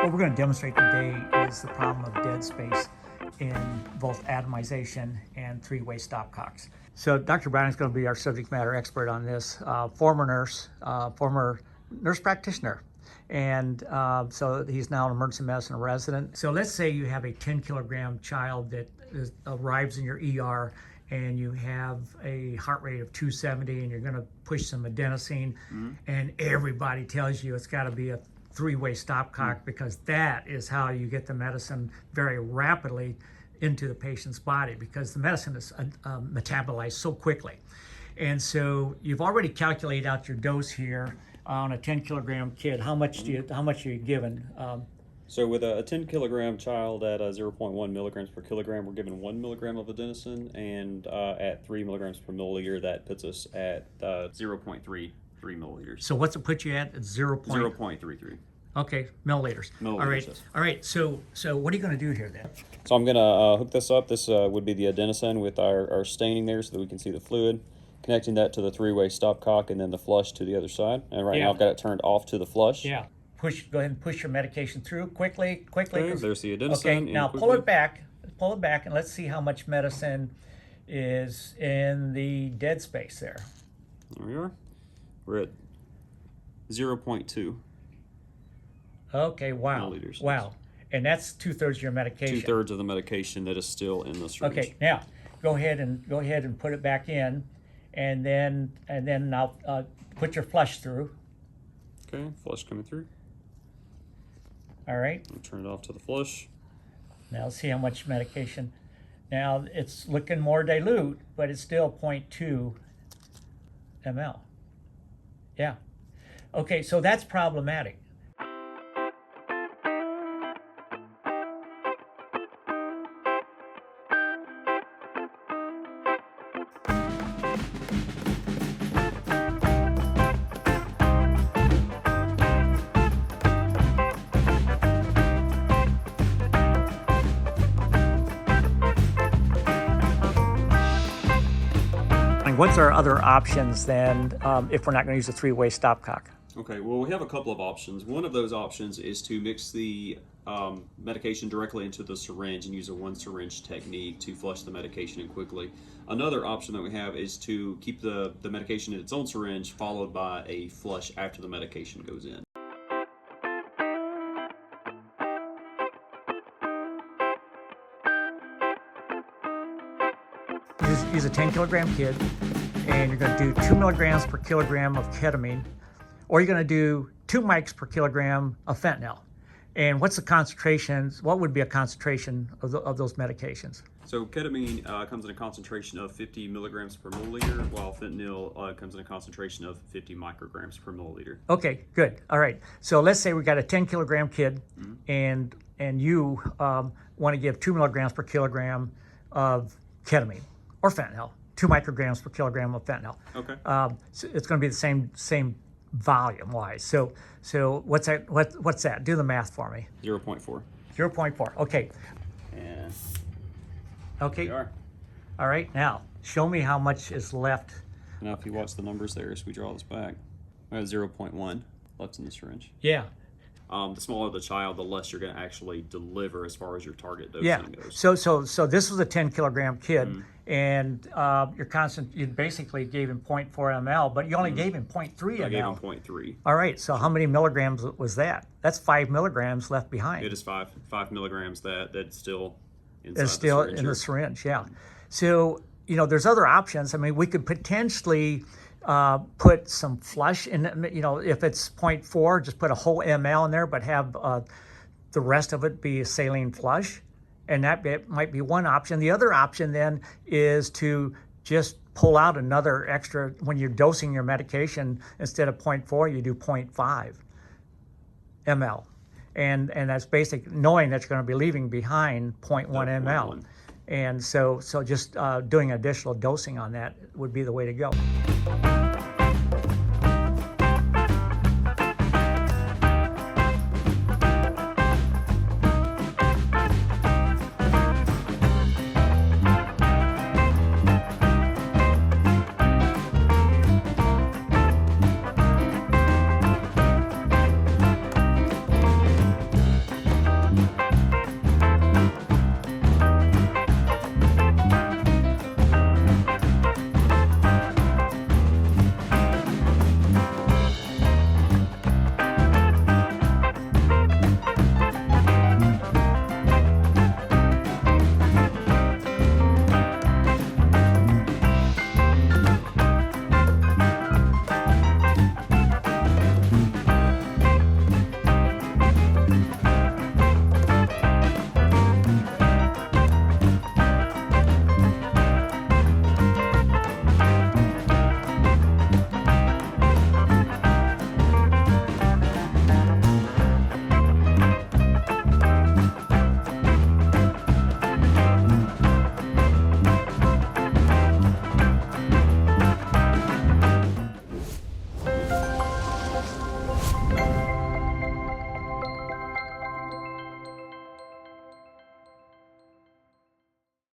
What we're going to demonstrate today is the problem of dead space in both atomization and three-way stopcocks. So Dr. Brown is going to be our subject matter expert on this, former nurse practitioner. And so he's now an emergency medicine resident. So let's say you have a 10-kilogram child that arrives in your ER and you have a heart rate of 270 and you're going to push some adenosine, and everybody tells you it's got to be a three-way stopcock because that is how you get the medicine very rapidly into the patient's body, because the medicine is metabolized so quickly. And so you've already calculated out your dose here on a 10-kilogram kid. How much are you given? So with a 10-kilogram child at 0.1 milligrams per kilogram, we're given 1 milligram of adenosine, and at 3 milligrams per milliliter, that puts us at 0.33 milliliters. So what's it put you at? 0.33. Okay, milliliters. All right. Yes. All right. So what are you going to do here then? So I'm going to hook this up. This would be the adenosine with our staining there so that we can see the fluid. Connecting that to the three-way stopcock and then the flush to the other side. And right now I've got it turned off to the flush. Yeah. Go ahead and push your medication through quickly. Okay, there's the adenosine. Okay, now pull it back, and let's see how much medicine is in the dead space there. There we are. We're at 0.2. Okay, wow. Milliliters. Wow. And that's 2/3 of your medication. 2/3 of the medication that is still in the syringe. Okay, now go ahead and put it back in, and then now put your flush through. Okay, flush coming through. All right. I'll turn it off to the flush. Now let's see how much medication. Now it's looking more dilute, but it's still 0.2 ml. Yeah. Okay, so that's problematic. What's our other options then if we're not going to use a three-way stopcock? Okay, well, we have a couple of options. One of those options is to mix the medication directly into the syringe and use a one syringe technique to flush the medication in quickly. Another option that we have is to keep the medication in its own syringe, followed by a flush after the medication goes in. Use a 10-kilogram kid, and you're going to do 2 milligrams per kilogram of ketamine, or you're going to do 2 mics per kilogram of fentanyl. And what's the concentrations? What would be a concentration of those medications? So ketamine comes in a concentration of 50 milligrams per milliliter, while fentanyl comes in a concentration of 50 micrograms per milliliter. Okay, good. All right. So let's say we got a 10-kilogram kid, and you want to give 2 milligrams per kilogram of ketamine or fentanyl, 2 micrograms per kilogram of fentanyl. Okay. So it's going to be the same volume wise. So what's that? What's that? Do the math for me. 0.4. 0.4. Okay. And Okay. we are. All right. Now show me how much is left. Now, if you watch the numbers there, as we draw this back, we have 0.1 left in the syringe. Yeah. The smaller the child, the less you're going to actually deliver as far as your target dosing goes. So this was a 10-kilogram kid, and you basically gave him 0.4 ml, but you only gave him 0.3 ml. I gave him 0.3. All right. So how many milligrams was that? That's 5 milligrams left behind. It is 5 milligrams that's still inside It's still the syringe. in the syringe. Yeah. So there's other options. I mean, we could potentially put some flush in, if it's 0.4, just put a whole ml in there, but have the rest of it be a saline flush. And that might be one option. The other option then is to just pull out another extra, when you're dosing your medication, instead of 0.4, you do 0.5 ml. And that's basic, knowing that you're going to be leaving behind 0.1 ml. And so just doing additional dosing on that would be the way to go.